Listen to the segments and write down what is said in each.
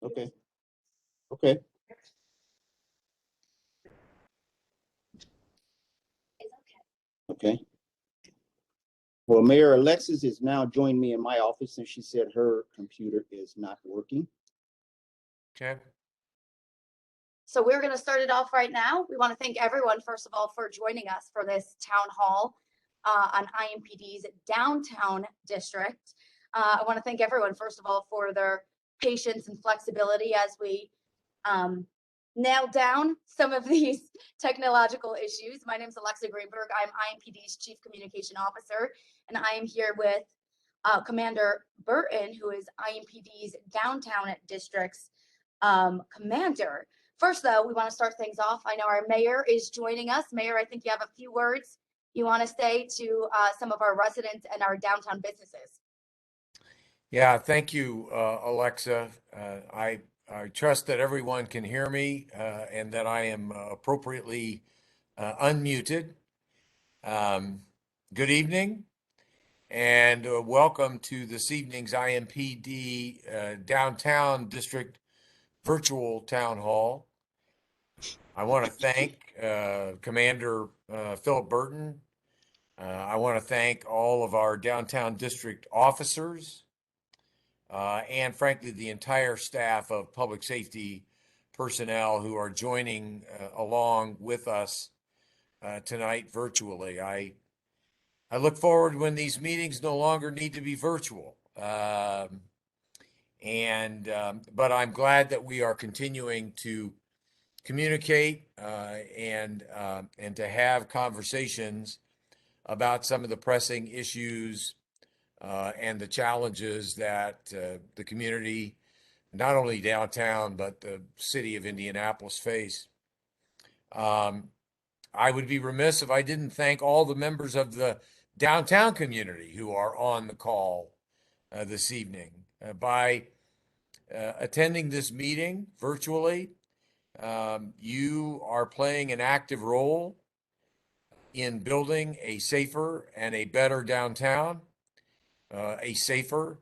Okay. Okay. Okay. Well, Mayor Alexis has now joined me in my office and she said her computer is not working. Okay. So we're going to start it off right now. We want to thank everyone, first of all, for joining us for this town hall on IMPD's downtown district. I want to thank everyone, first of all, for their patience and flexibility as we nail down some of these technological issues. My name is Alexa Greenberg. I'm IMPD's Chief Communication Officer, and I am here with Commander Burton, who is IMPD's downtown district's commander. First, though, we want to start things off. I know our mayor is joining us. Mayor, I think you have a few words you want to say to some of our residents and our downtown businesses. Yeah, thank you, Alexa. I trust that everyone can hear me and that I am appropriately unmuted. Good evening and welcome to this evening's IMPD Downtown District Virtual Town Hall. I want to thank Commander Philip Burton. I want to thank all of our downtown district officers and frankly, the entire staff of public safety personnel who are joining along with us tonight virtually. I look forward when these meetings no longer need to be virtual. But I'm glad that we are continuing to communicate and to have conversations about some of the pressing issues and the challenges that the community, not only downtown, but the city of Indianapolis face. I would be remiss if I didn't thank all the members of the downtown community who are on the call this evening. By attending this meeting virtually, you are playing an active role in building a safer and a better downtown, a safer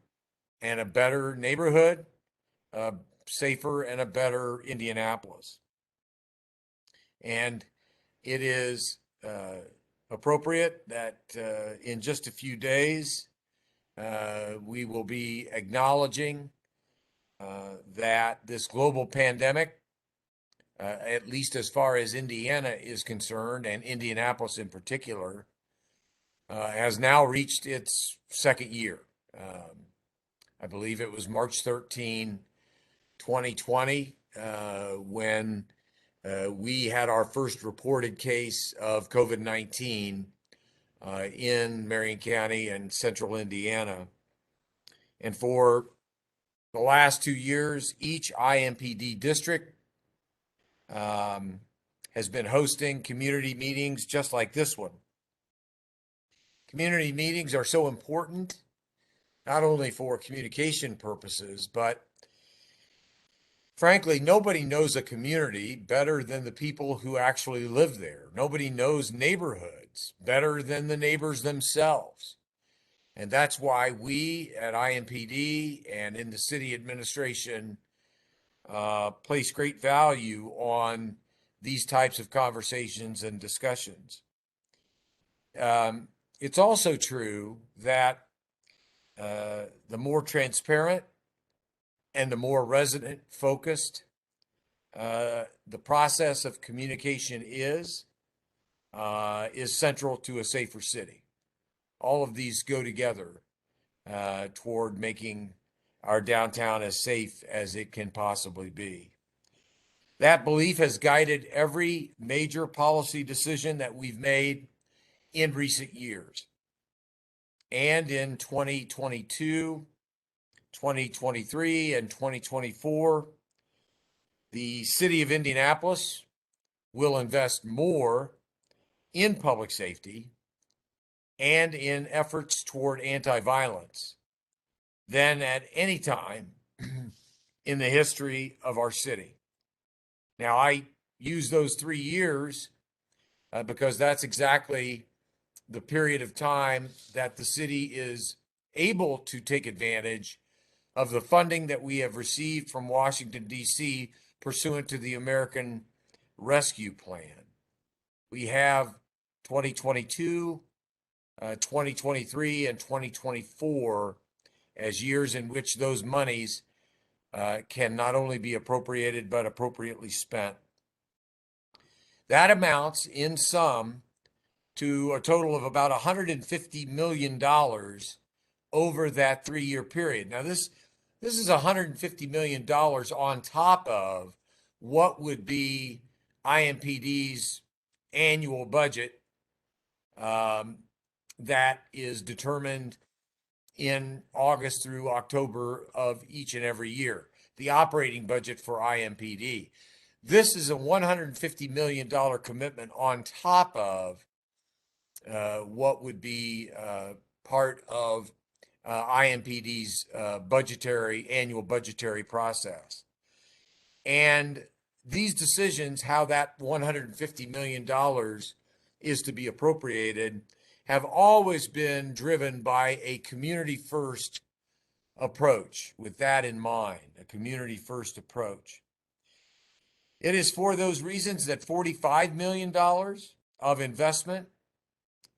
and a better neighborhood, safer and a better Indianapolis. And it is appropriate that in just a few days, we will be acknowledging that this global pandemic, at least as far as Indiana is concerned, and Indianapolis in particular, has now reached its second year. I believe it was March 13, 2020, when we had our first reported case of COVID-19 in Marion County and central Indiana. And for the last 2 years, each IMPD district has been hosting community meetings just like this one. Community meetings are so important, not only for communication purposes, but frankly, nobody knows a community better than the people who actually live there. Nobody knows neighborhoods better than the neighbors themselves. And that's why we at IMPD and in the city administration place great value on these types of conversations and discussions. It's also true that the more transparent and the more resident focused the process of communication is central to a safer city. All of these go together toward making our downtown as safe as it can possibly be. That belief has guided every major policy decision that we've made in recent years. And in 2022, 2023, and 2024, the city of Indianapolis will invest more in public safety and in efforts toward anti-violence than at any time in the history of our city. Now, I use those 3 years because that's exactly the period of time that the city is able to take advantage of the funding that we have received from Washington, D.C. pursuant to the American Rescue Plan. We have 2022, 2023, and 2024 as years in which those monies can not only be appropriated, but appropriately spent. That amounts in sum to a total of about $150 million over that 3-year period. Now, this is $150 million on top of what would be IMPD's annual budget that is determined in August through October of each and every year, the operating budget for IMPD. This is a $150 million commitment on top of what would be part of IMPD's annual budgetary process. And these decisions, how that $150 million is to be appropriated, have always been driven by a community-first approach. With that in mind, a community-first approach. It is for those reasons that $45 million of investment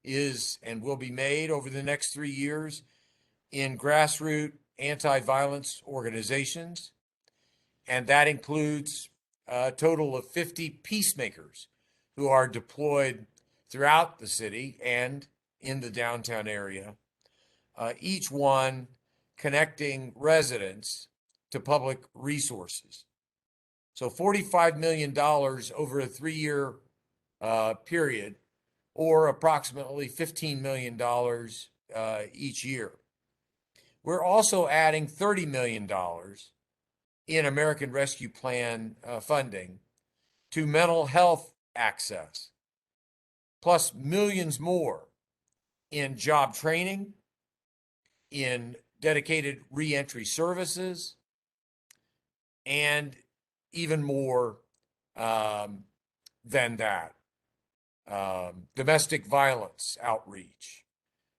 is and will be made over the next 3 years in grassroots anti-violence organizations. And that includes a total of 50 peacemakers who are deployed throughout the city and in the downtown area, each one connecting residents to public resources. So $45 million over a 3-year period, or approximately $15 million each year. We're also adding $30 million in American Rescue Plan funding to mental health access, plus millions more in job training, in dedicated reentry services, and even more than that, domestic violence outreach.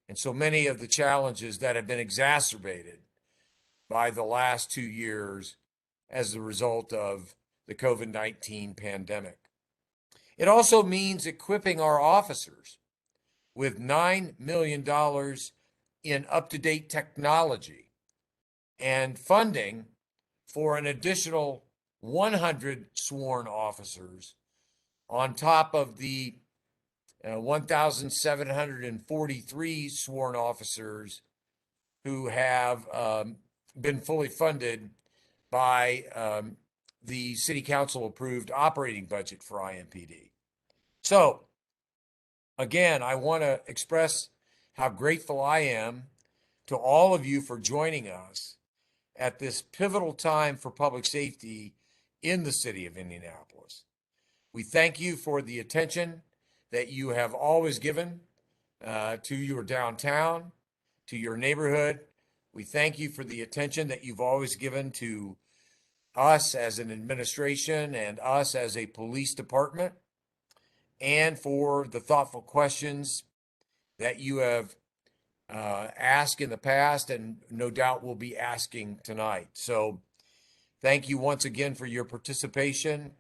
And so many of the challenges that have been exacerbated by the last 2 years as a result of the COVID-19 pandemic. It also means equipping our officers with $9 million in up-to-date technology and funding for an additional 100 sworn officers on top of the 1,743 sworn officers who have been fully funded by the City Council approved operating budget for IMPD. So, again, I want to express how grateful I am to all of you for joining us at this pivotal time for public safety in the city of Indianapolis. We thank you for the attention that you have always given to your downtown, to your neighborhood. We thank you for the attention that you've always given to us as an administration and us as a police department, and for the thoughtful questions that you have asked in the past and no doubt will be asking tonight. So thank you once again for your participation.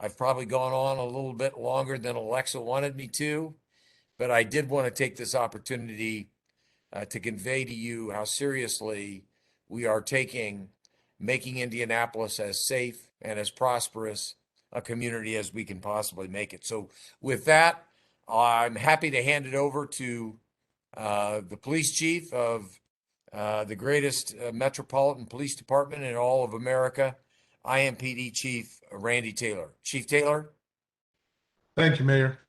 I've probably gone on a little bit longer than Alexa wanted me to, but I did want to take this opportunity to convey to you how seriously we are taking making Indianapolis as safe and as prosperous a community as we can possibly make it. So with that, I'm happy to hand it over to the police chief of the greatest metropolitan police department in all of America, IMPD Chief Randy Taylor. Chief Taylor. Thank you, Mayor.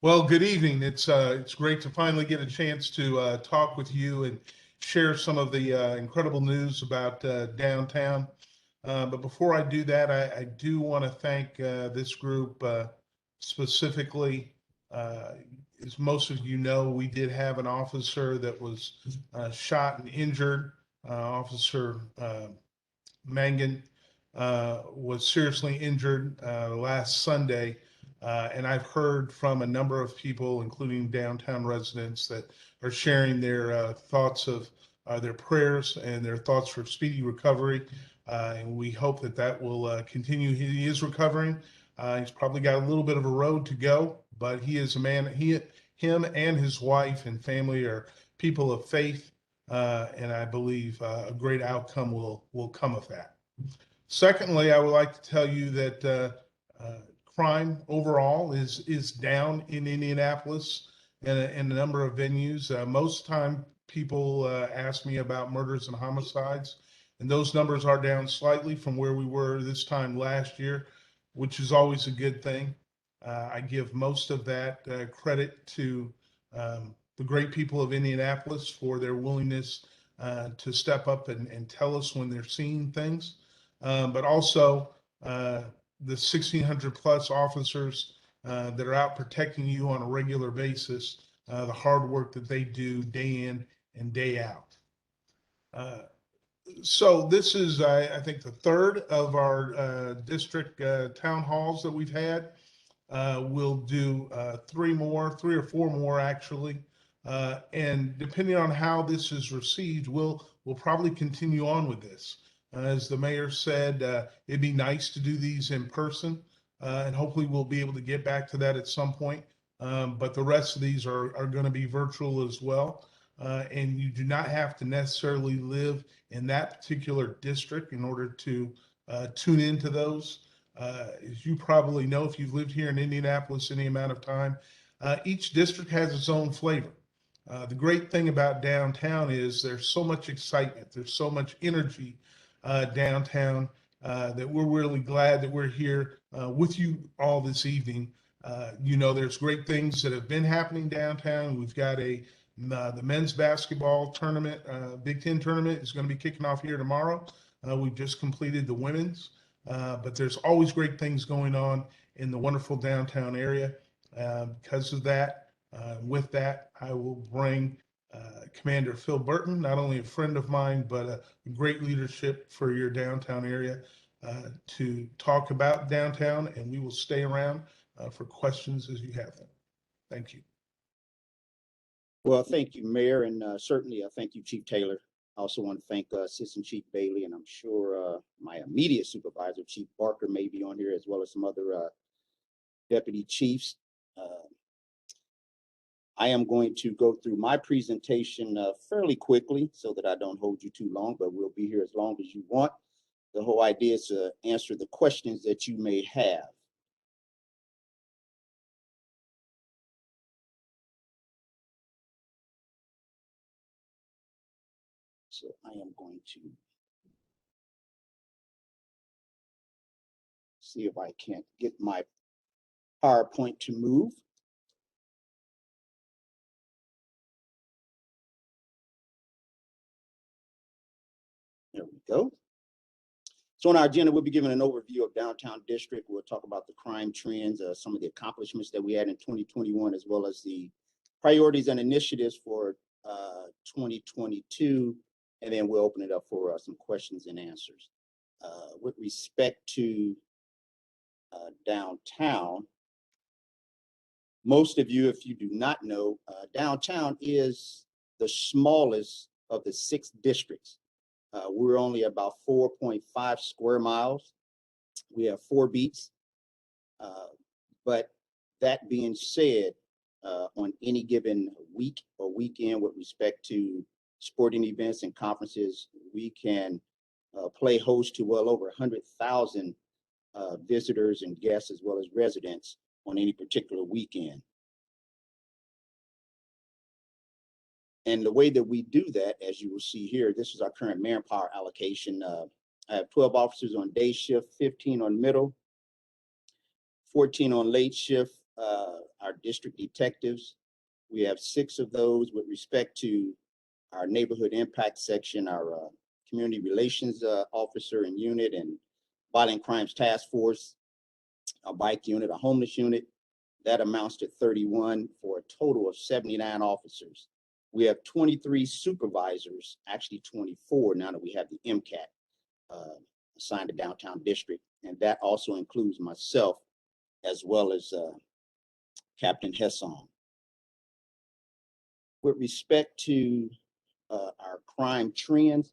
Well, good evening. It's great to finally get a chance to talk with you and share some of the incredible news about downtown. But before I do that, I do want to thank this group specifically. As most of you know, we did have an officer that was shot and injured. Officer Mangan was seriously injured last Sunday. And I've heard from a number of people, including downtown residents, that are sharing their thoughts of their prayers and their thoughts for speedy recovery. And we hope that that will continue. He is recovering. He's probably got a little bit of a road to go, but he is a man. Him and his wife and family are people of faith, and I believe a great outcome will come of that. Secondly, I would like to tell you that crime overall is down in Indianapolis and a number of venues. Most time people ask me about murders and homicides, and those numbers are down slightly from where we were this time last year, which is always a good thing. I give most of that credit to the great people of Indianapolis for their willingness to step up and tell us when they're seeing things, but also the 1,600 plus officers that are out protecting you on a regular basis, the hard work that they do day in and day out. So this is, I think, the third of our district town halls that we've had. We'll do three or four more actually. And depending on how this is received, we'll probably continue on with this. As the mayor said, it'd be nice to do these in person, and hopefully we'll be able to get back to that at some point. But the rest of these are going to be virtual as well. And you do not have to necessarily live in that particular district in order to tune into those. As you probably know, if you've lived here in Indianapolis any amount of time, each district has its own flavor. The great thing about downtown is there's so much excitement, there's so much energy downtown that we're really glad that we're here with you all this evening. You know, there's great things that have been happening downtown. We've got the men's basketball tournament, Big Ten tournament is going to be kicking off here tomorrow. We've just completed the women's. But there's always great things going on in the wonderful downtown area. Because of that, with that, I will bring Commander Phil Burton, not only a friend of mine, but a great leadership for your downtown area, to talk about downtown, and we will stay around for questions as you have them. Thank you. Well, thank you, Mayor, and certainly thank you, Chief Taylor. I also want to thank Assistant Chief Bailey, and I'm sure my immediate supervisor, Chief Barker, may be on here, as well as some other deputy chiefs. I am going to go through my presentation fairly quickly so that I don't hold you too long, but we'll be here as long as you want. The whole idea is to answer the questions that you may have. So I am going to see if I can't get my PowerPoint to move. There we go. So on our agenda, we'll be giving an overview of downtown district. We'll talk about the crime trends, some of the accomplishments that we had in 2021, as well as the priorities and initiatives for 2022. And then we'll open it up for some questions and answers. With respect to downtown, most of you, if you do not know, downtown is the smallest of the 6 districts. We're only about 4.5 square miles. We have 4 beats. But that being said, on any given week or weekend with respect to sporting events and conferences, we can play host to well over 100,000 visitors and guests, as well as residents, on any particular weekend. And the way that we do that, as you will see here, this is our current manpower allocation. I have 12 officers on day shift, 15 on middle, 14 on late shift. Our district detectives, we have 6 of those. With respect to our neighborhood impact section, our community relations officer and unit, and violent crimes task force, a bike unit, a homeless unit, that amounts to 31 for a total of 79 officers. We have 23 supervisors, actually 24 now that we have the MCAT assigned to downtown district. And that also includes myself, as well as Captain Hesson. With respect to our crime trends.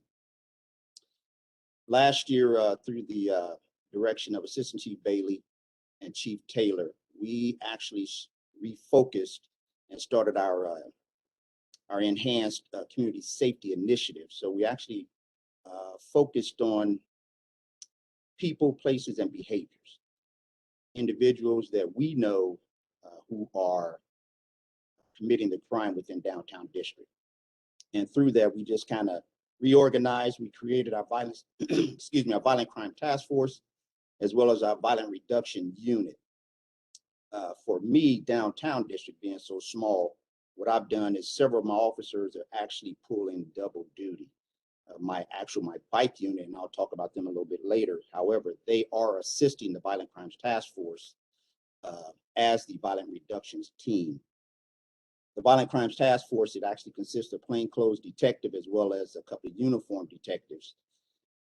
Last year, through the direction of Assistant Chief Bailey and Chief Taylor, we actually refocused and started our enhanced community safety initiative. So we actually focused on people, places, and behaviors, individuals that we know who are committing the crime within downtown district. And through that, we just kind of reorganized. We created our violence, excuse me, our violent crime task force, as well as our violent reduction unit. For me, downtown district being so small, what I've done is several of my officers are actually pulling double duty. My bike unit, and I'll talk about them a little bit later. However, they are assisting the violent crimes task force as the violent reductions team. The violent crimes task force, it actually consists of plainclothes detective as well as a couple of uniformed detectives.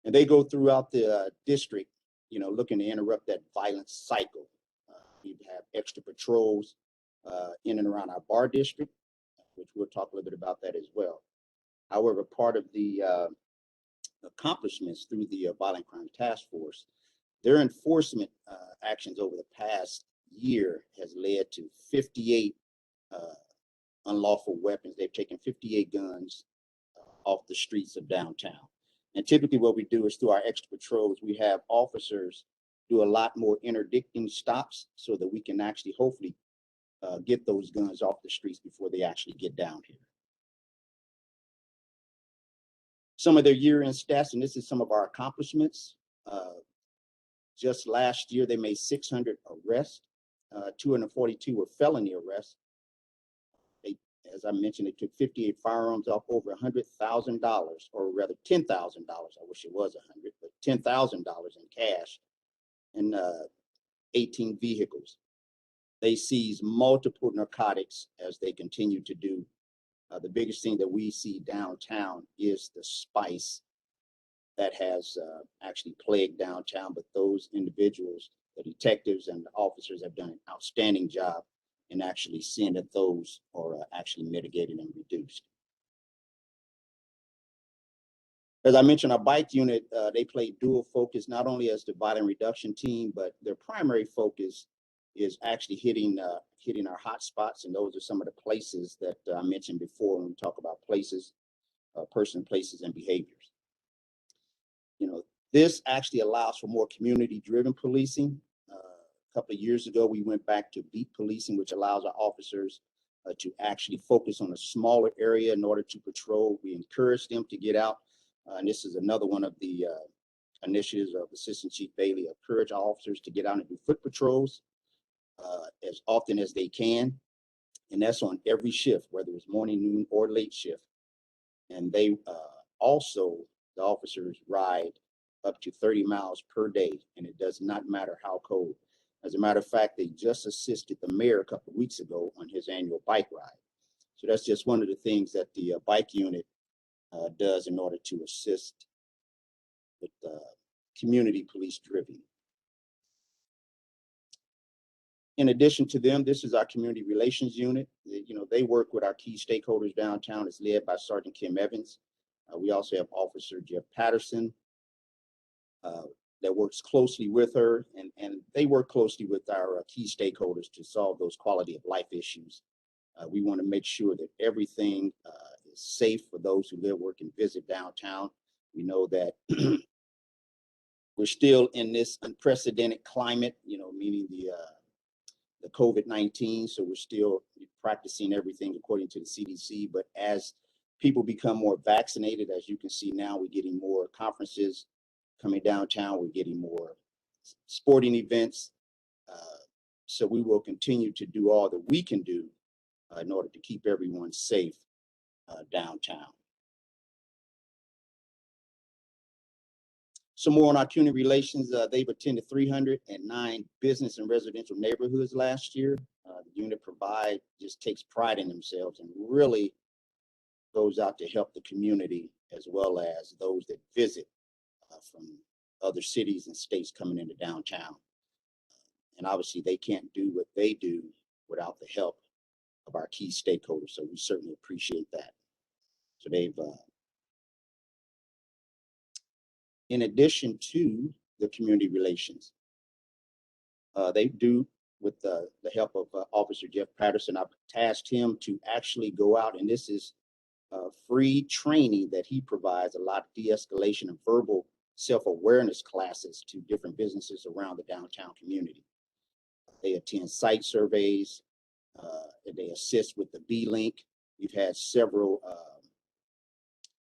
And they go throughout the district, looking to interrupt that violent cycle. We have extra patrols in and around our bar district, which we'll talk a little bit about that as well. However, part of the accomplishments through the violent crime task force, their enforcement actions over the past year has led to 58 unlawful weapons. They've taken 58 guns off the streets of downtown. And typically what we do is through our extra patrols, we have officers do a lot more interdicting stops so that we can actually hopefully get those guns off the streets before they actually get down here. Some of their year-end stats, and this is some of our accomplishments. Just last year, they made 600 arrests. 242 were felony arrests. They, as I mentioned, they took 58 firearms off, over $100,000, or rather $10,000. I wish it was 100, but $10,000 in cash, and 18 vehicles. They seized multiple narcotics as they continue to do. The biggest thing that we see downtown is the spice that has actually plagued downtown, but those individuals, the detectives and the officers, have done an outstanding job in actually seeing that those are actually mitigated and reduced. As I mentioned, our bike unit, they play dual focus, not only as the violent reduction team, but their primary focus is actually hitting our hot spots. And those are some of the places that I mentioned before when we talk about places, person, places, and behaviors. This actually allows for more community-driven policing. A couple of years ago, we went back to beat policing, which allows our officers to actually focus on a smaller area in order to patrol. We encourage them to get out. And this is another one of the initiatives of Assistant Chief Bailey, encourage our officers to get out and do foot patrols as often as they can. And that's on every shift, whether it's morning, noon, or late shift. And they also, the officers ride up to 30 miles per day, and it does not matter how cold. As a matter of fact, they just assisted the mayor a couple of weeks ago on his annual bike ride. So that's just one of the things that the bike unit does in order to assist with community police driven. In addition to them, this is our community relations unit. They work with our key stakeholders downtown. It's led by Sergeant Kim Evans. We also have Officer Jeff Patterson that works closely with her, and they work closely with our key stakeholders to solve those quality of life issues. We want to make sure that everything is safe for those who live, work, and visit downtown. We know that we're still in this unprecedented climate, meaning the COVID-19. So we're still practicing everything according to the CDC. But as people become more vaccinated, as you can see now, we're getting more conferences coming downtown. We're getting more sporting events. So we will continue to do all that we can do in order to keep everyone safe downtown. Some more on our community relations. They've attended 309 business and residential neighborhoods last year. The unit just takes pride in themselves and really goes out to help the community as well as those that visit from other cities and states coming into downtown. And obviously they can't do what they do without the help of our key stakeholders. So we certainly appreciate that. So they've, in addition to the community relations, they do, with the help of Officer Jeff Patterson, I've tasked him to actually go out, and this is free training that he provides, a lot of de-escalation and verbal self-awareness classes to different businesses around the downtown community. They attend site surveys, and they assist with the B-Link. We've had several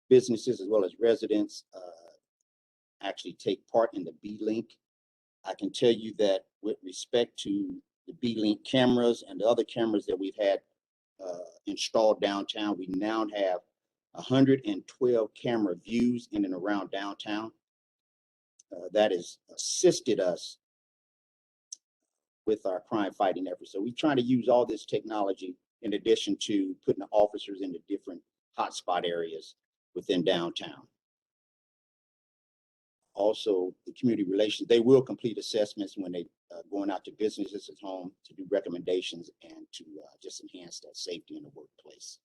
businesses as well as residents actually take part in the B-Link. I can tell you that with respect to the B-Link cameras and the other cameras that we've had installed downtown, we now have 112 camera views in and around downtown. That has assisted us with our crime fighting efforts. So we try to use all this technology in addition to putting the officers into different hotspot areas within downtown. Also, the community relations, they will complete assessments when they going out to businesses at home to do recommendations and to just enhance that safety in the workplace.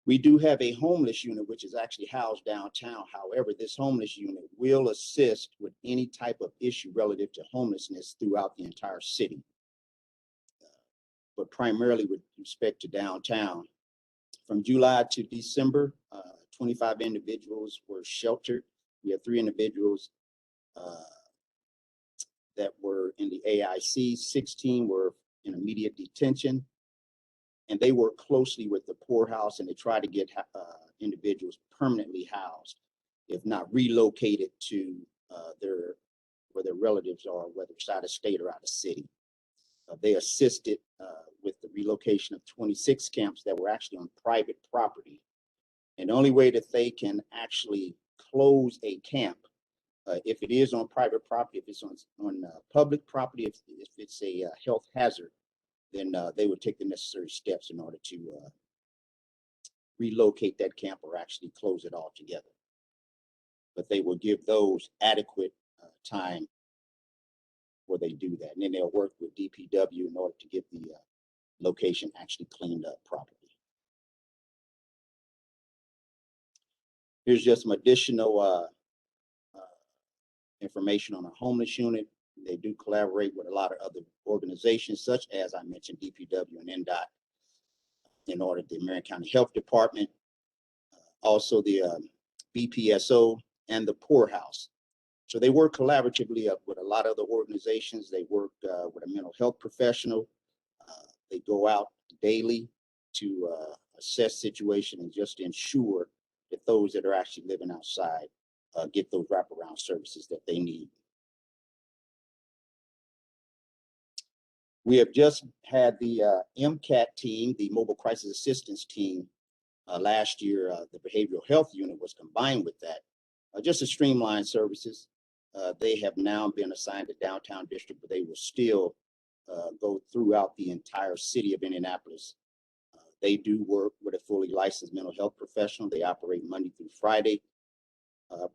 We do have a homeless unit, which is actually housed downtown. However, this homeless unit will assist with any type of issue relative to homelessness throughout the entire city. But primarily with respect to downtown, from July to December, 25 individuals were sheltered. We have 3 individuals that were in the AIC, 16 were in immediate detention, and they work closely with the poorhouse, and they try to get individuals permanently housed, if not relocated to where their relatives are, whether it's out of state or out of city. They assisted with the relocation of 26 camps that were actually on private property. And the only way that they can actually close a camp, if it is on private property, if it's on public property, if it's a health hazard, then they would take the necessary steps in order to relocate that camp or actually close it altogether. But they will give those adequate time where they do that. And then they'll work with DPW in order to get the location actually cleaned up properly. Here's just some additional information on a homeless unit. They do collaborate with a lot of other organizations, such as I mentioned, DPW and NDOT, in order the Marion County Health Department, also the BPSO and the poorhouse. So they work collaboratively with a lot of other organizations. They work with a mental health professional. They go out daily to assess situation and just ensure that those that are actually living outside get those wraparound services that they need. We have just had the MCAT team, the Mobile Crisis Assistance Team. Last year, the Behavioral Health Unit was combined with that, just to streamline services. They have now been assigned to downtown district, but they will still go throughout the entire city of Indianapolis. They do work with a fully licensed mental health professional. They operate Monday through Friday,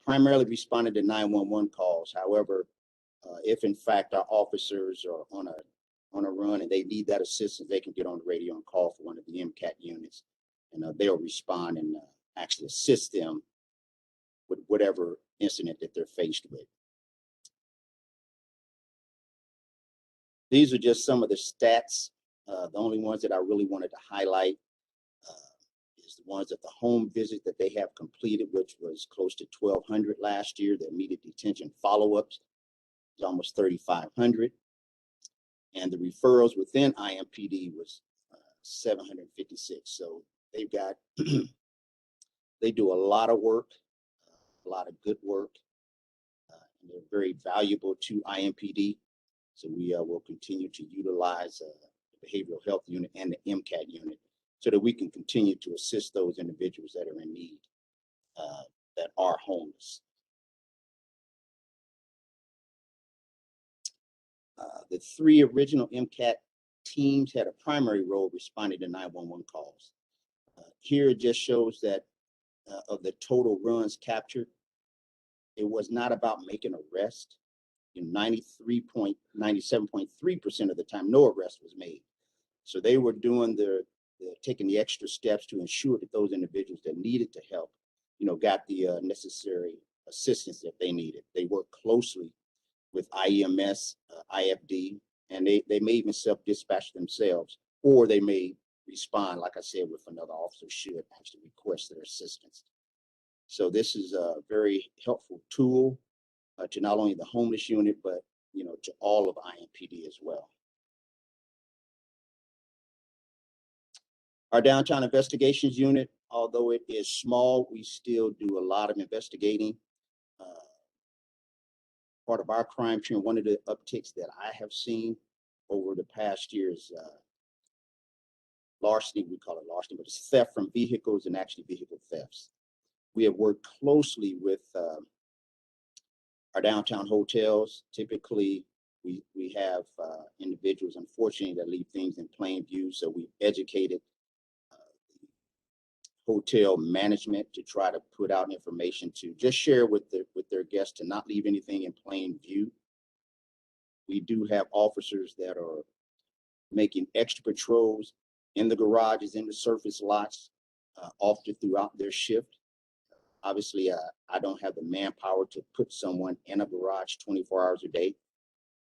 primarily responding to 911 calls. However, if in fact our officers are on a run and they need that assistance, they can get on the radio and call for one of the MCAT units, and they'll respond and actually assist them with whatever incident that they're faced with. These are just some of the stats. The only ones that I really wanted to highlight is the ones at the home visit that they have completed, which was close to 1,200 last year. The immediate detention follow-ups is almost 3,500. And the referrals within IMPD was 756. So they've got, they do a lot of work, a lot of good work, and they're very valuable to IMPD. So we will continue to utilize the Behavioral Health Unit and the MCAT unit so that we can continue to assist those individuals that are in need, that are homeless. The 3 original MCAT teams had a primary role responding to 911 calls. Here it just shows that of the total runs captured, it was not about making arrest. 97.3% of the time, no arrest was made. So they were doing taking the extra steps to ensure that those individuals that needed the help, got the necessary assistance that they needed. They worked closely with IEMS, IFD, and they may even self-dispatch themselves, or they may respond, like I said, with another officer should actually request their assistance. So this is a very helpful tool to not only the homeless unit, but to all of IMPD as well. Our downtown investigations unit, although it is small, we still do a lot of investigating. Part of our crime trend, one of the upticks that I have seen over the past year is larceny. We call it larceny, but it's theft from vehicles and actually vehicle thefts. We have worked closely with our downtown hotels. Typically, we have individuals, unfortunately, that leave things in plain view. So we've educated hotel management to try to put out information to just share with their guests to not leave anything in plain view. We do have officers that are making extra patrols in the garages, in the surface lots, often throughout their shift. Obviously, I don't have the manpower to put someone in a garage 24 hours a day,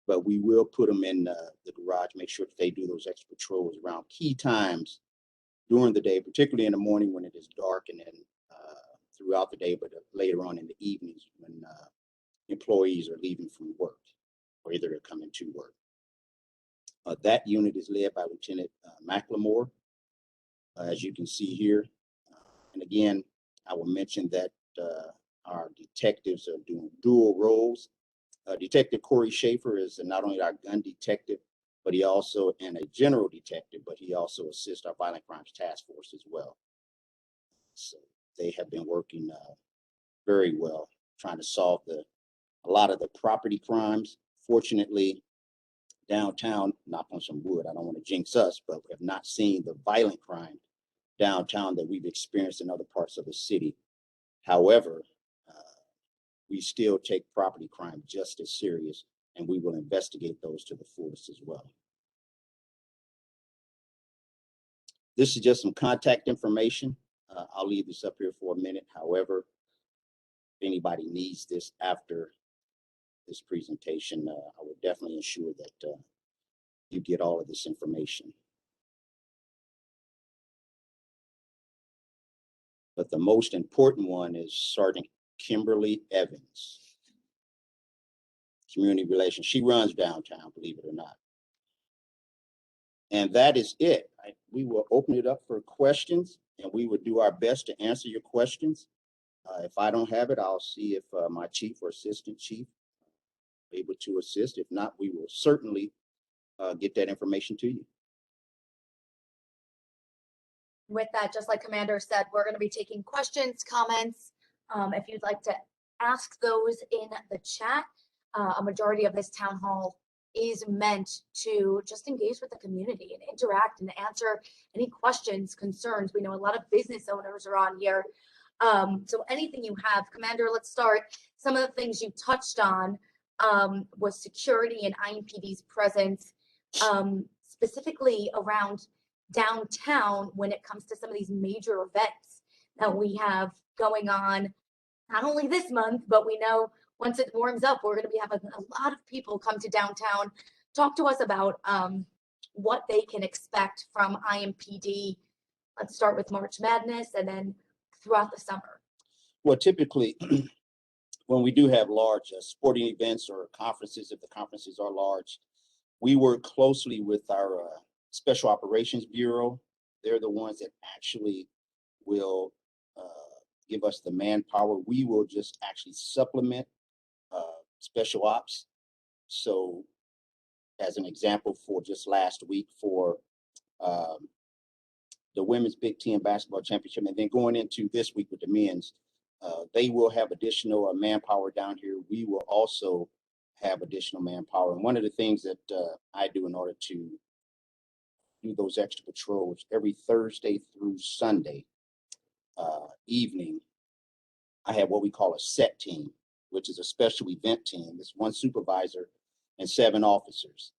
but we will put them in the garage, make sure that they do those extra patrols around key times during the day, particularly in the morning when it is dark, and then throughout the day, but later on in the evenings when employees are leaving from work or either they're coming to work. That unit is led by Lieutenant McLemore, as you can see here. And again, I will mention that our detectives are doing dual roles. Detective Corey Schaefer is not only our gun detective, but he also, and a general detective, but he also assists our violent crimes task force as well. So they have been working very well, trying to solve a lot of the property crimes. Fortunately, downtown, knock on some wood, I don't want to jinx us, but we have not seen the violent crime downtown that we've experienced in other parts of the city. However, we still take property crime just as serious, and we will investigate those to the fullest as well. This is just some contact information. I'll leave this up here for a minute. However, if anybody needs this after this presentation, I will definitely ensure that you get all of this information. But the most important one is Sergeant Kimberly Evans, community relations. She runs downtown, believe it or not. And that is it. We will open it up for questions, and we will do our best to answer your questions. If I don't have it, I'll see if my chief or assistant chief are able to assist. If not, we will certainly get that information to you. With that, just like Commander said, we're going to be taking questions, comments. If you'd like to ask those in the chat, a majority of this town hall is meant to just engage with the community and interact and answer any questions, concerns. We know a lot of business owners are on here. So anything you have, Commander, let's start. Some of the things you touched on was security and IMPD's presence, specifically around downtown when it comes to some of these major events that we have going on, not only this month, but we know once it warms up, we're going to be having a lot of people come to downtown. Talk to us about what they can expect from IMPD. Let's start with March Madness and then throughout the summer. Well, typically, when we do have large sporting events or conferences, if the conferences are large, we work closely with our Special Operations Bureau. They're the ones that actually will give us the manpower. We will just actually supplement special ops. So as an example, for just last week for the women's Big Ten basketball championship, and then going into this week with the men's, they will have additional manpower down here. We will also have additional manpower. And one of the things that I do in order to do those extra patrols every Thursday through Sunday evening, I have what we call a set team, which is a special event team. It's one supervisor and 7 officers.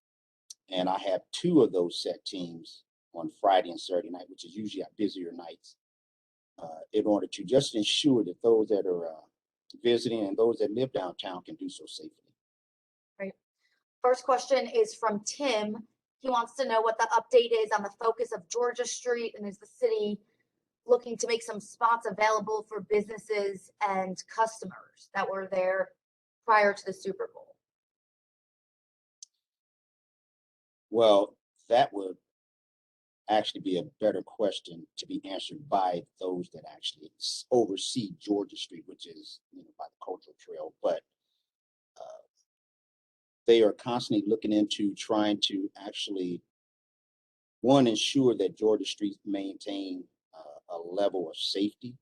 And I have 2 of those set teams on Friday and Saturday night, which is usually our busier nights, in order to just ensure that those that are visiting and those that live downtown can do so safely. Right. First question is from Tim. He wants to know what the update is on the focus of Georgia Street, and is the city looking to make some spots available for businesses and customers that were there prior to the Super Bowl? Well, that would actually be a better question to be answered by those that actually oversee Georgia Street, which is, by the cultural trail. But they are constantly looking into trying to actually, one, ensure that Georgia Street maintain a level of safety.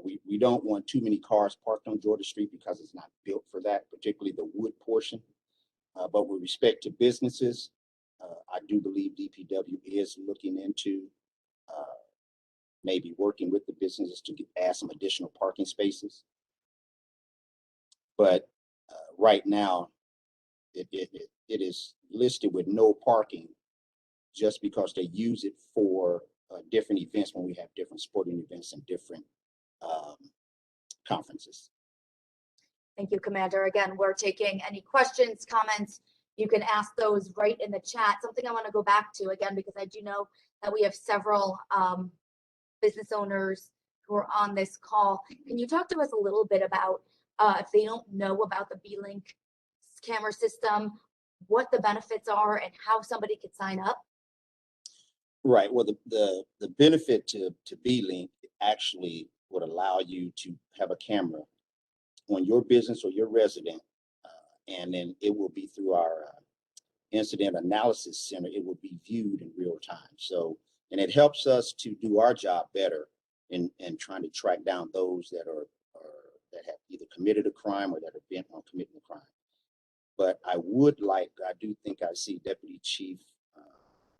We don't want too many cars parked on Georgia Street because it's not built for that, particularly the wood portion. But with respect to businesses, I do believe DPW is looking into maybe working with the businesses to add some additional parking spaces. But right now, it is listed with no parking just because they use it for different events when we have different sporting events and different conferences. Thank you, Commander. Again, we're taking any questions, comments. You can ask those right in the chat. Something I want to go back to again, because I do know that we have several business owners who are on this call. Can you talk to us a little bit about if they don't know about the B-Link camera system, what the benefits are and how somebody could sign up? Right. Well, the benefit to B-Link actually would allow you to have a camera on your business or your resident, and then it will be through our incident analysis center. It will be viewed in real time. So, and it helps us to do our job better in trying to track down those that are that have either committed a crime or that are bent on committing a crime. But I do think I see Deputy Chief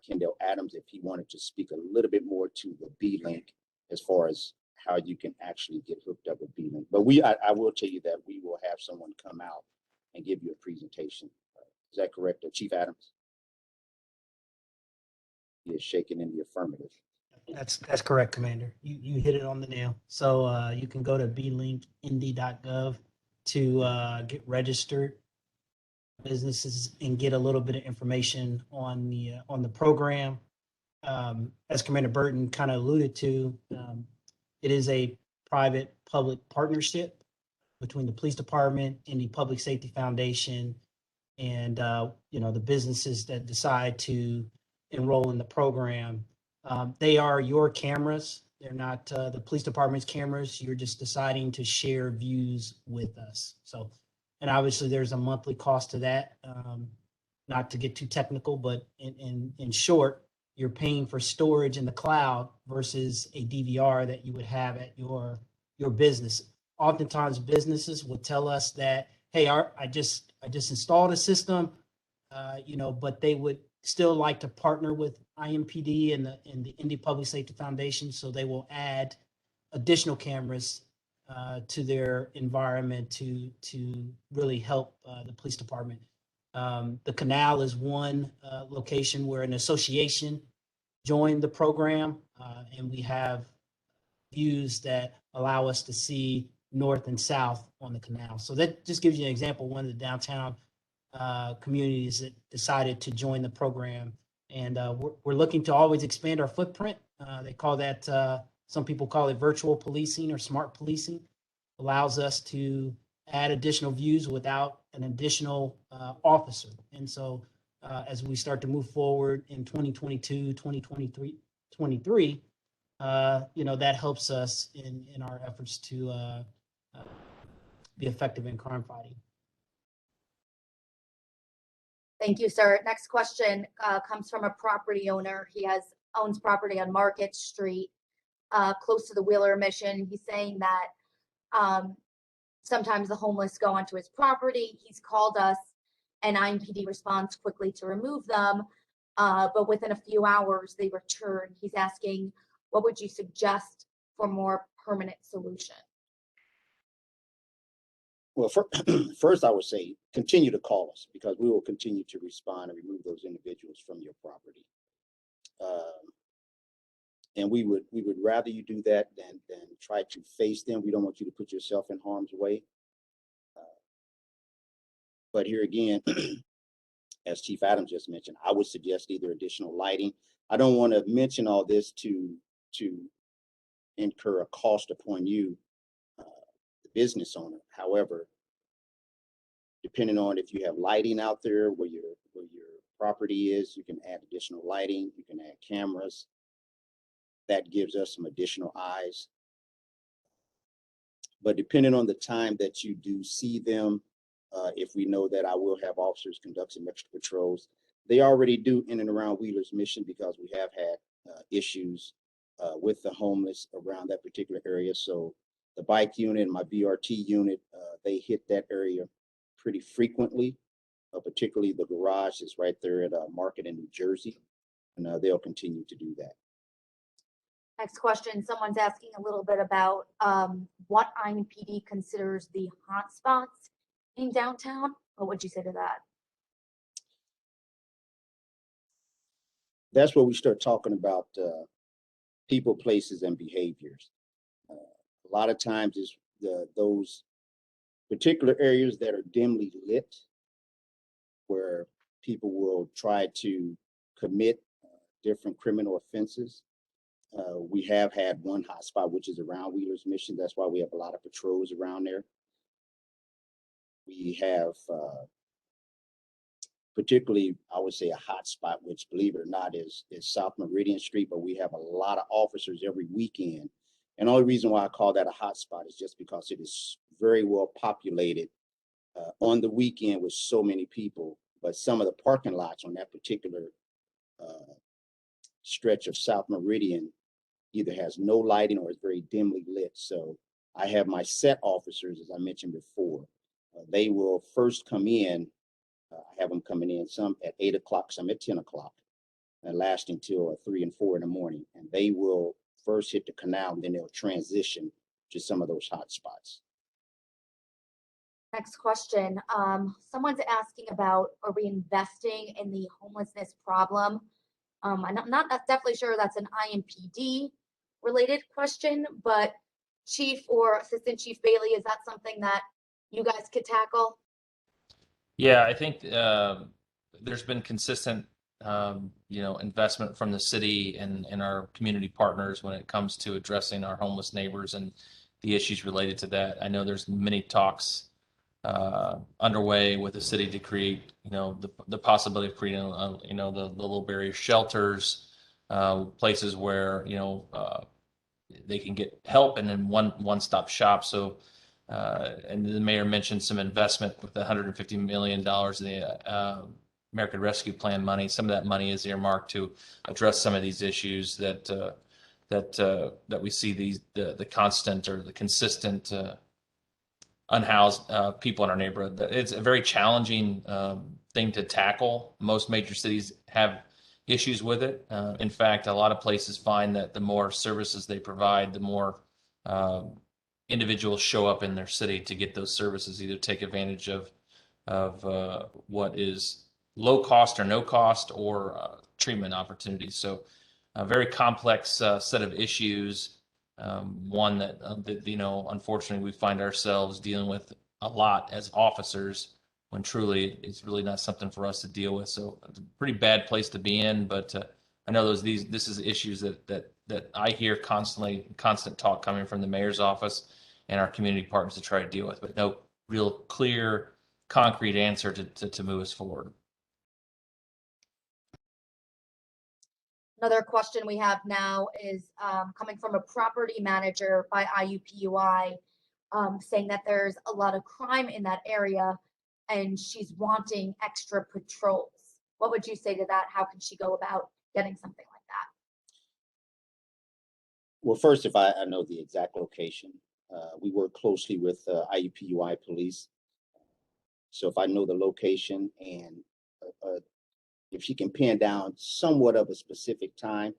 Kendall Adams, if he wanted to speak a little bit more to the B-Link as far as how you can actually get hooked up with B-Link. But I will tell you that we will have someone come out and give you a presentation. Is that correct, Chief Adams? He is shaking in the affirmative. That's correct, Commander. You hit it on the nail. So you can go to blinknd.gov to get registered businesses and get a little bit of information on the program. As Commander Burton kind of alluded to, it is a private-public partnership between the police department and the Public Safety Foundation, and the businesses that decide to enroll in the program. They are your cameras. They're not the police department's cameras. You're just deciding to share views with us. So, and obviously there's a monthly cost to that. Not to get too technical, but in short, you're paying for storage in the cloud versus a DVR that you would have at your business. Oftentimes businesses will tell us that, hey, I just installed a system, but they would still like to partner with IMPD and the Indy Public Safety Foundation, so they will add additional cameras to their environment to really help the police department. The Canal is one location where an association joined the program, and we have views that allow us to see north and south on the canal. So that just gives you an example, one of the downtown communities that decided to join the program. And we're looking to always expand our footprint. They call that, some people call it virtual policing or smart policing. Allows us to add additional views without an additional officer. And so as we start to move forward in 2022, 2023, that helps us in our efforts to be effective in crime fighting. Thank you, sir. Next question comes from a property owner. He owns property on Market Street, close to the Wheeler Mission. He's saying that sometimes the homeless go onto his property. He's called us, and IMPD responds quickly to remove them, but within a few hours they return. He's asking, what would you suggest for more permanent solution? Well, first I would say continue to call us, because we will continue to respond and remove those individuals from your property. And we would rather you do that than try to face them. We don't want you to put yourself in harm's way. But here again, as Chief Adams just mentioned, I would suggest either additional lighting. I don't want to mention all this to incur a cost upon you, the business owner. However, depending on if you have lighting out there where your property is, you can add additional lighting, you can add cameras. That gives us some additional eyes. But depending on the time that you do see them, if we know that I will have officers conduct some extra patrols, they already do in and around Wheeler's Mission, because we have had issues with the homeless around that particular area. So the bike unit and my BRT unit, they hit that area pretty frequently, particularly the garage is right there at Market in New Jersey, and they'll continue to do that. Next question, someone's asking a little bit about what IMPD considers the hot spots in downtown. What would you say to that? That's where we start talking about people, places, and behaviors. A lot of times it's those particular areas that are dimly lit, where people will try to commit different criminal offenses. We have had one hotspot, which is around Wheeler's Mission. That's why we have a lot of patrols around there. We have particularly, I would say, a hotspot, which, believe it or not, is South Meridian Street, but we have a lot of officers every weekend. And the only reason why I call that a hotspot is just because it is very well populated on the weekend with so many people. But some of the parking lots on that particular stretch of South Meridian either has no lighting or is very dimly lit. So I have my set officers, as I mentioned before. They will first come in. I have them coming in, some at 8 o'clock, some at 10 o'clock, and lasting till 3 and 4 in the morning. And they will first hit the canal, and then they'll transition to some of those hot spots. Next question. Someone's asking about, are we investing in the homelessness problem? I'm not definitely sure that's an IMPD related question, but Chief or Assistant Chief Bailey, is that something that you guys could tackle? Yeah, I think there's been consistent, investment from the city and our community partners when it comes to addressing our homeless neighbors and the issues related to that. I know there's many talks underway with the city to create, the possibility of creating, the little barrier shelters, places where, they can get help, and then one-stop shop. So, and the mayor mentioned some investment with the $150 million in the American Rescue Plan money. Some of that money is earmarked to address some of these issues that we see, the constant or the consistent unhoused people in our neighborhood. It's a very challenging thing to tackle. Most major cities have issues with it. In fact, a lot of places find that the more services they provide, the more individuals show up in their city to get those services, either take advantage of what is low cost or no cost, or treatment opportunities. So a very complex set of issues. One that, unfortunately, we find ourselves dealing with a lot as officers, when truly it's really not something for us to deal with. So it's a pretty bad place to be in. But I know this is issues that I hear constant talk coming from the mayor's office and our community partners to try to deal with, but no real clear, concrete answer to move us forward. Another question we have now is coming from a property manager by IUPUI, saying that there's a lot of crime in that area and she's wanting extra patrols. What would you say to that? How can she go about getting something like that? Well, first, if I know the exact location, we work closely with IUPUI police. So if I know the location, and if she can pin down somewhat of a specific time,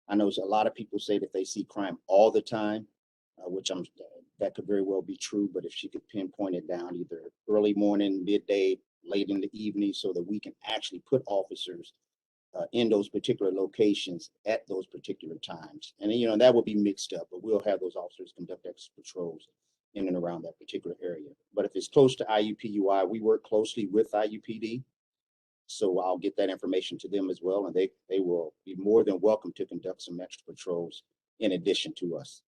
I know a lot of people say that they see crime all the time, which that could very well be true. But if she could pinpoint it down either early morning, midday, late in the evening, so that we can actually put officers in those particular locations at those particular times. And, you know, that will be mixed up, but we'll have those officers conduct extra patrols in and around that particular area. But if it's close to IUPUI, we work closely with IUPD. So I'll get that information to them as well. And they will be more than welcome to conduct some extra patrols in addition to us.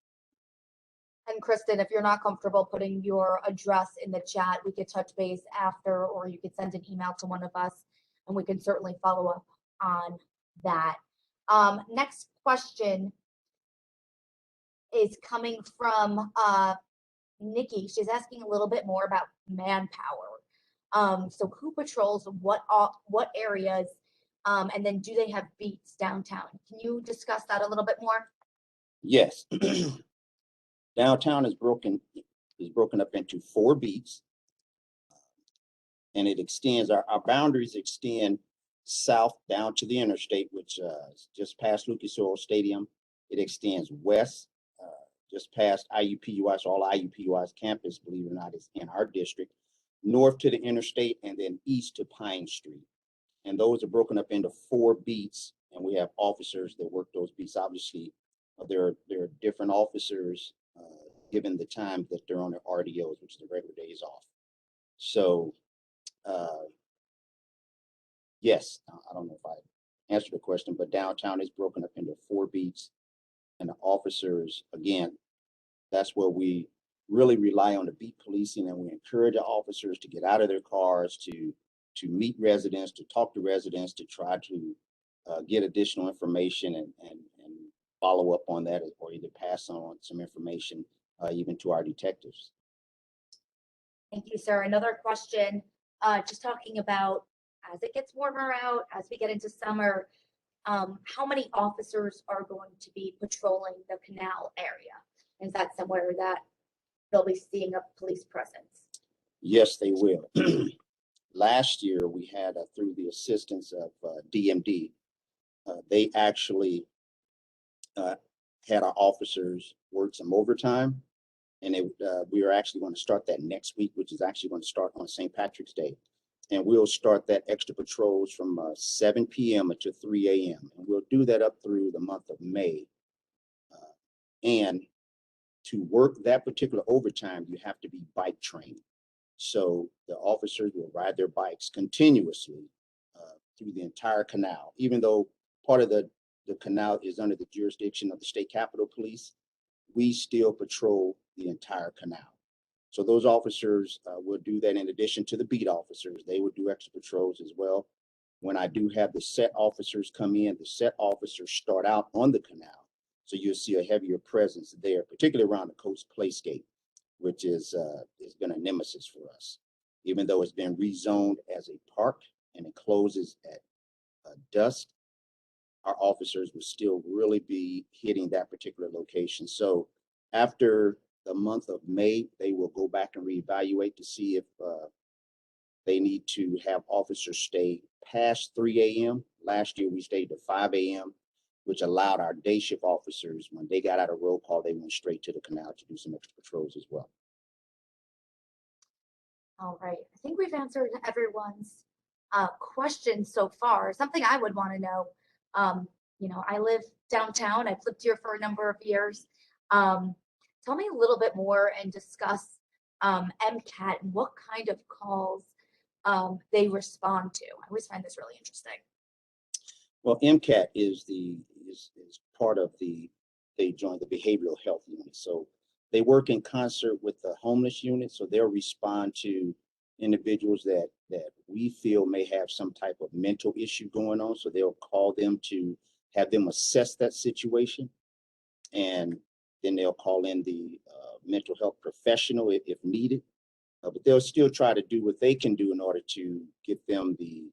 And Kristen, if you're not comfortable putting your address in the chat, we could touch base after, or you could send an email to one of us and we can certainly follow up on that. Next question is coming from Nikki. She's asking a little bit more about manpower. So who patrols what areas, and then do they have beats downtown? Can you discuss that a little bit more? Yes. Downtown is broken up into 4 beats, and it extends, our boundaries extend south down to the interstate, which is just past Lucas Oil Stadium. It extends west, just past IUPUI, so all IUPUI's campus, believe it or not, is in our district, north to the interstate, and then east to Pine Street. And those are broken up into 4 beats, and we have officers that work those beats. Obviously, there are different officers given the time that they're on their RDOs, which is the regular days off. So, yes, I don't know if I answered the question, but downtown is broken up into 4 beats, and the officers, again, that's where we really rely on the beat policing, and we encourage the officers to get out of their cars, to meet residents, to talk to residents, to try to get additional information and follow up on that, or either pass on some information even to our detectives. Thank you, sir. Another question, just talking about as it gets warmer out, as we get into summer, how many officers are going to be patrolling the Canal area? Is that somewhere that they'll be seeing a police presence? Yes, they will. Last year, we had, through the assistance of DMD, they actually had our officers work some overtime, and we are actually going to start that next week, which is actually going to start on St. Patrick's Day. And we'll start that extra patrols from 7 p.m. to 3 a.m. And we'll do that up through the month of May. And to work that particular overtime, you have to be bike trained. So the officers will ride their bikes continuously through the entire canal, even though part of the canal is under the jurisdiction of the State Capitol Police. We still patrol the entire canal. So those officers will do that in addition to the beat officers. They would do extra patrols as well. When I do have the set officers come in, the set officers start out on the canal. So you'll see a heavier presence there, particularly around the Coast Playscape, which has been a nemesis for us. Even though it's been rezoned as a park and it closes at dusk, our officers will still really be hitting that particular location. So after the month of May, they will go back and reevaluate to see if they need to have officers stay past 3 a.m. Last year, we stayed to 5 a.m., which allowed our day shift officers, when they got out of roll call, they went straight to the canal to do some extra patrols as well. All right, I think we've answered everyone's questions so far. Something I would want to know, you know, I live downtown. I've lived here for a number of years. Tell me a little bit more and discuss MCAT and what kind of calls they respond to. I always find this really interesting. Well, MCAT is part of they joined the behavioral health unit. So they work in concert with the homeless unit. So they'll respond to individuals that we feel may have some type of mental issue going on. So they'll call them to have them assess that situation. And then they'll call in the mental health professional if needed. But they'll still try to do what they can do in order to get them the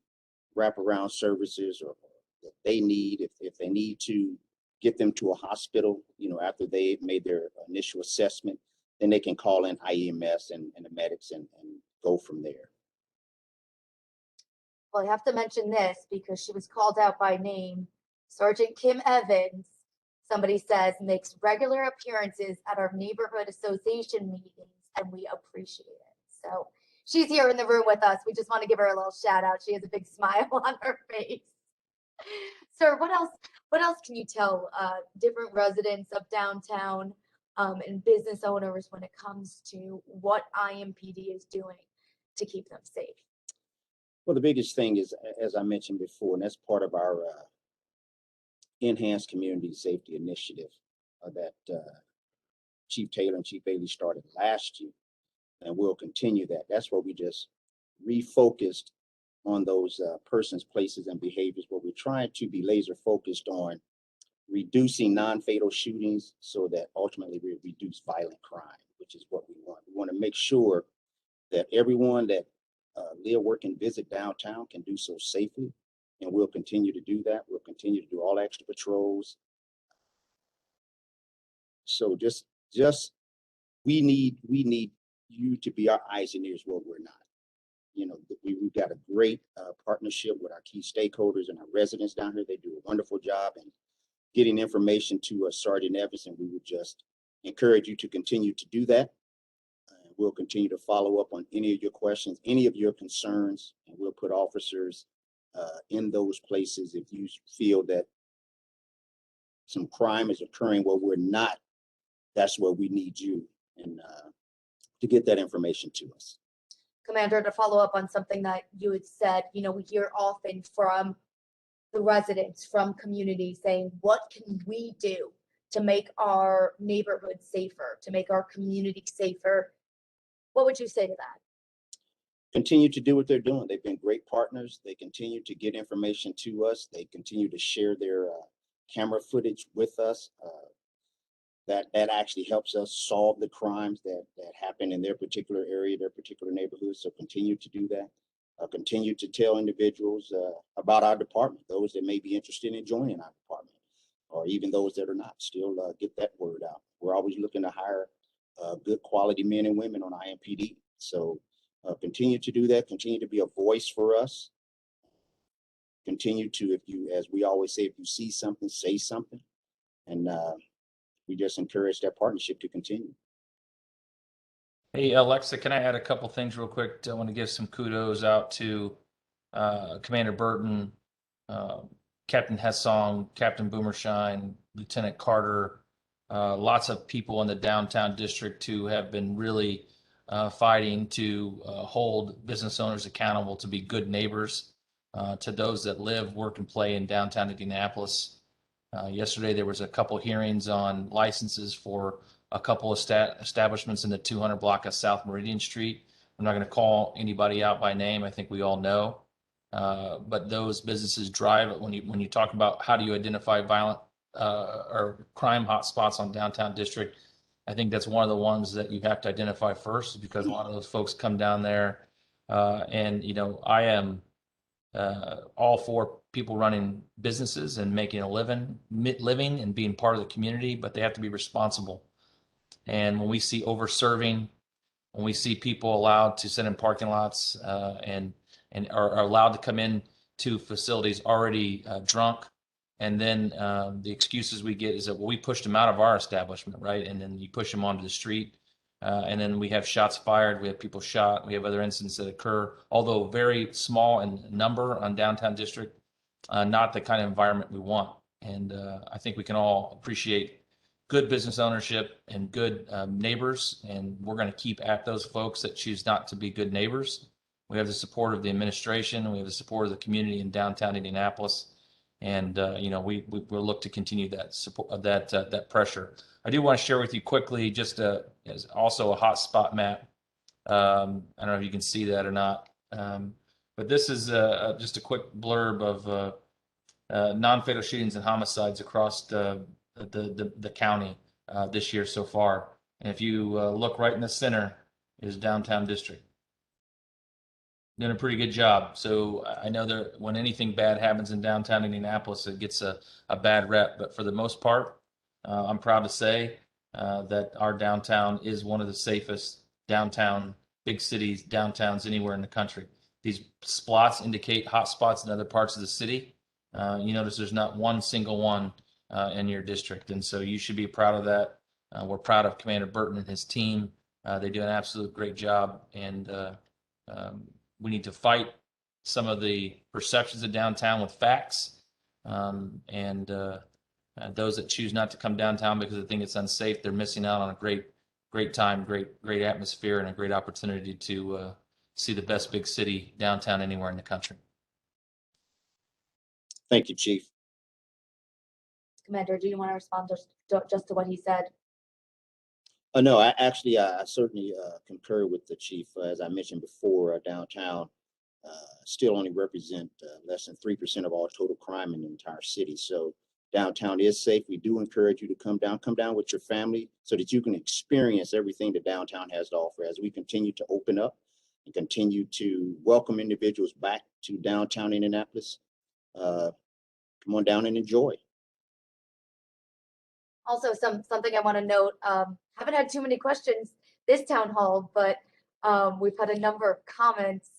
wraparound services or that they need. If they need to get them to a hospital, you know, after they made their initial assessment, then they can call in IEMS and the medics and go from there. Well, I have to mention this because she was called out by name. Sergeant Kim Evans, somebody says, makes regular appearances at our neighborhood association meetings, and we appreciate it. So she's here in the room with us. We just want to give her a little shout out. She has a big smile on her face. Sir, what else can you tell different residents of downtown and business owners when it comes to what IMPD is doing to keep them safe? Well, the biggest thing is, as I mentioned before, and that's part of our enhanced community safety initiative that Chief Taylor and Chief Bailey started last year, and we'll continue that. That's where we just refocused on those persons, places, and behaviors, where we're trying to be laser focused on reducing non-fatal shootings so that ultimately we reduce violent crime, which is what we want. We want to make sure that everyone that live, work, and visit downtown can do so safely, and we'll continue to do that. We'll continue to do all extra patrols. So just we need you to be our eyes and ears where we're not. You know, we've got a great partnership with our key stakeholders and our residents down here. They do a wonderful job in getting information to Sergeant Evans, and we would just encourage you to continue to do that. We'll continue to follow up on any of your questions, any of your concerns, and we'll put officers in those places if you feel that some crime is occurring where we're not. That's where we need you and to get that information to us. Commander, to follow up on something that you had said, you know, we hear often from the residents, from communities saying, what can we do to make our neighborhood safer, to make our community safer? What would you say to that? Continue to do what they're doing. They've been great partners. They continue to get information to us. They continue to share their camera footage with us. That actually helps us solve the crimes that happen in their particular area, their particular neighborhood. So continue to do that. Continue to tell individuals about our department, those that may be interested in joining our department, or even those that are not. Still get that word out. We're always looking to hire good quality men and women on IMPD. So continue to do that. Continue to be a voice for us. Continue to, if you, as we always say, if you see something, say something. And we just encourage that partnership to continue. Hey, Alexa, can I add a couple things real quick? I want to give some kudos out to Commander Burton, Captain Hessong, Captain Boomershine, Lieutenant Carter, lots of people in the downtown district who have been really fighting to hold business owners accountable to be good neighbors to those that live, work, and play in downtown Indianapolis. Yesterday, there was a couple hearings on licenses for a couple of establishments in the 200 block of South Meridian Street. I'm not going to call anybody out by name. I think we all know. But those businesses drive, when you talk about how do you identify violent or crime hotspots on downtown district, I think that's one of the ones that you have to identify first, because a lot of those folks come down there. And, you know, I am all for people running businesses and making a living and being part of the community, but they have to be responsible. And when we see over-serving, when we see people allowed to sit in parking lots and are allowed to come in to facilities already drunk, and then the excuses we get is that, well, we pushed them out of our establishment, right? And then you push them onto the street. And then we have shots fired, we have people shot, we have other incidents that occur, although very small in number on downtown district, not the kind of environment we want. And I think we can all appreciate good business ownership and good neighbors, and we're going to keep at those folks that choose not to be good neighbors. We have the support of the administration, we have the support of the community in downtown Indianapolis, and you know, we'll look to continue that support, that pressure. I do want to share with you quickly, just as also a hotspot map. I don't know if you can see that or not, but this is just a quick blurb of non-fatal shootings and homicides across the county this year so far. And if you look right in the center is downtown district. Doing a pretty good job. So I know that when anything bad happens in downtown Indianapolis, it gets a bad rep. But for the most part, I'm proud to say that our downtown is one of the safest downtown, big cities, downtowns anywhere in the country. These spots indicate hot spots in other parts of the city. You notice there's not one single one in your district. And so you should be proud of that. We're proud of Commander Burton and his team. They do an absolute great job. And we need to fight some of the perceptions of downtown with facts. And those that choose not to come downtown because they think it's unsafe, they're missing out on a great time, great atmosphere, and a great opportunity to see the best big city downtown anywhere in the country. Thank you, Chief. Commander, do you want to respond just to what he said? No, I certainly concur with the chief. As I mentioned before, downtown still only represent less than 3% of all total crime in the entire city. So downtown is safe. We do encourage you to come down with your family so that you can experience everything that downtown has to offer as we continue to open up and continue to welcome individuals back to downtown Indianapolis. Come on down and enjoy. Also, something I want to note, haven't had too many questions this town hall, but we've had a number of comments.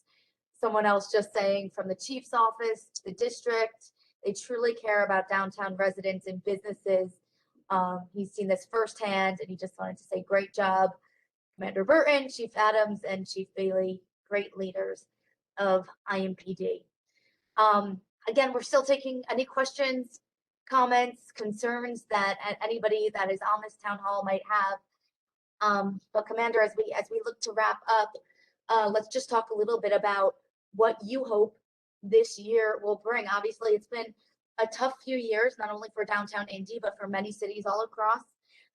Someone else just saying from the chief's office to the district, they truly care about downtown residents and businesses. He's seen this firsthand, and he just wanted to say great job, Commander Burton, Chief Adams, and Chief Bailey, great leaders of IMPD. Again, we're still taking any questions, comments, concerns that anybody that is on this town hall might have. But Commander, as we look to wrap up, let's just talk a little bit about what you hope this year will bring. Obviously, it's been a tough few years, not only for downtown Indy, but for many cities all across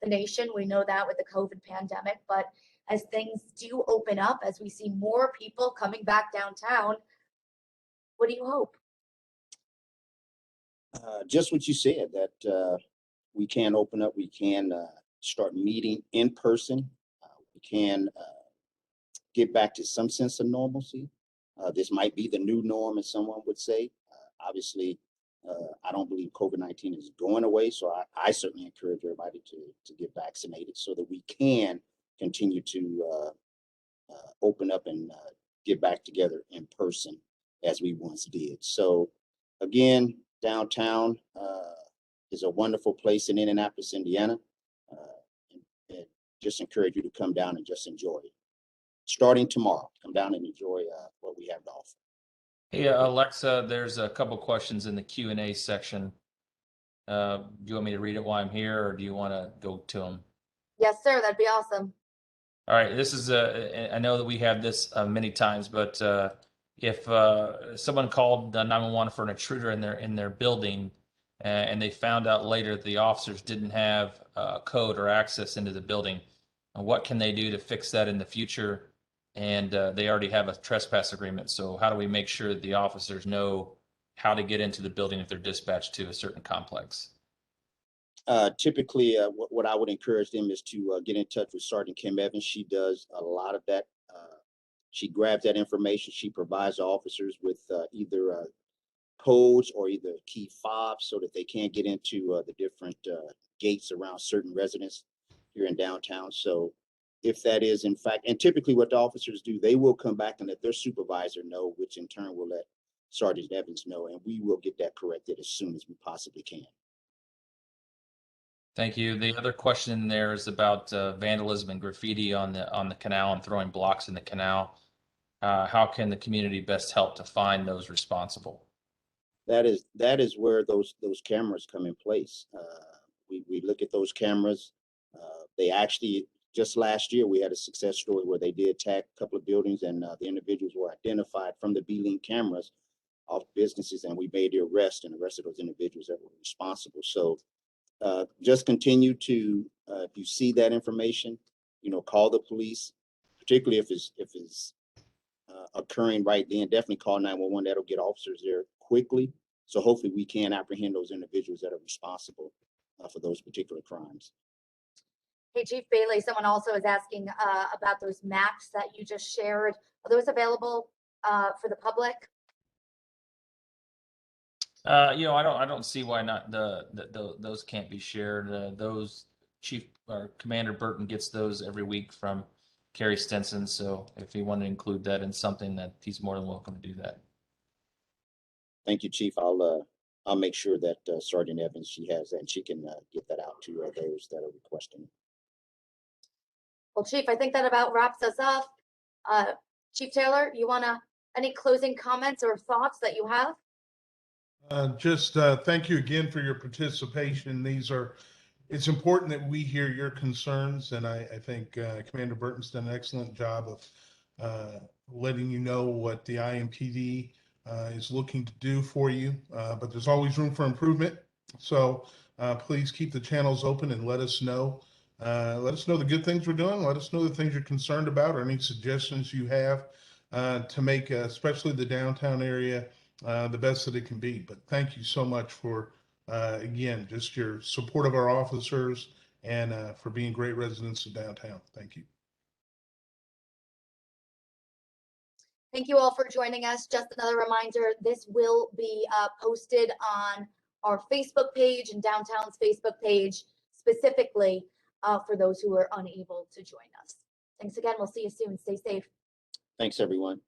the nation. We know that with the COVID pandemic, but as things do open up, as we see more people coming back downtown, what do you hope? Just what you said, that we can open up, we can start meeting in person, we can get back to some sense of normalcy. This might be the new norm, as someone would say. Obviously, I don't believe COVID-19 is going away, so I certainly encourage everybody to get vaccinated so that we can continue to open up and get back together in person as we once did. So again, downtown is a wonderful place in Indianapolis, Indiana. And just encourage you to come down and just enjoy it. Starting tomorrow, come down and enjoy what we have to offer. Hey, Alexa, there's a couple questions in the Q&A section. Do you want me to read it while I'm here, or do you want to go to them? Yes, sir. That'd be awesome. All right, this is I know that we have this many times, but if someone called 911 for an intruder in their building, and they found out later that the officers didn't have code or access into the building, what can they do to fix that in the future? And they already have a trespass agreement. So how do we make sure that the officers know how to get into the building if they're dispatched to a certain complex? Typically, what I would encourage them is to get in touch with Sergeant Kim Evans. She does a lot of that. She grabs that information. She provides the officers with either codes or either key fobs so that they can't get into the different gates around certain residents here in downtown. So if that is in fact, and typically what the officers do, they will come back and let their supervisor know, which in turn will let Sergeant Evans know, and we will get that corrected as soon as we possibly can. Thank you. The other question in there is about vandalism and graffiti on the canal and throwing blocks in the canal. How can the community best help to find those responsible? That is where those cameras come in place. We look at those cameras. They actually, just last year, we had a success story where they did tag a couple of buildings, and the individuals were identified from the B-Link cameras of businesses, and we made the arrest and arrested those individuals that were responsible. So just continue to, if you see that information, call the police, particularly if it's occurring right then. Definitely call 911. That'll get officers there quickly. So hopefully we can apprehend those individuals that are responsible for those particular crimes. Hey, Chief Bailey, someone also is asking about those maps that you just shared. Are those available for the public? I don't see why not. Those can't be shared. Those Chief or Commander Burton gets those every week from Carrie Stinson. So if you want to include that in something, that he's more than welcome to do that. Thank you, Chief. I'll make sure that Sergeant Evans, she has that, and she can get that out to those that are requesting. Well, Chief, I think that about wraps us up. Chief Taylor, any closing comments or thoughts that you have? Thank you again for your participation. It's important that we hear your concerns, and I think Commander Burton's done an excellent job of letting you know what the IMPD is looking to do for you, but there's always room for improvement. So please keep the channels open and let us know. Let us know the good things we're doing. Let us know the things you're concerned about or any suggestions you have to make, especially the downtown area, the best that it can be. But thank you so much for, again, just your support of our officers and for being great residents of downtown. Thank you. Thank you all for joining us. Just another reminder, this will be posted on our Facebook page and Downtown's Facebook page specifically for those who are unable to join us. Thanks again. We'll see you soon. Stay safe. Thanks, everyone.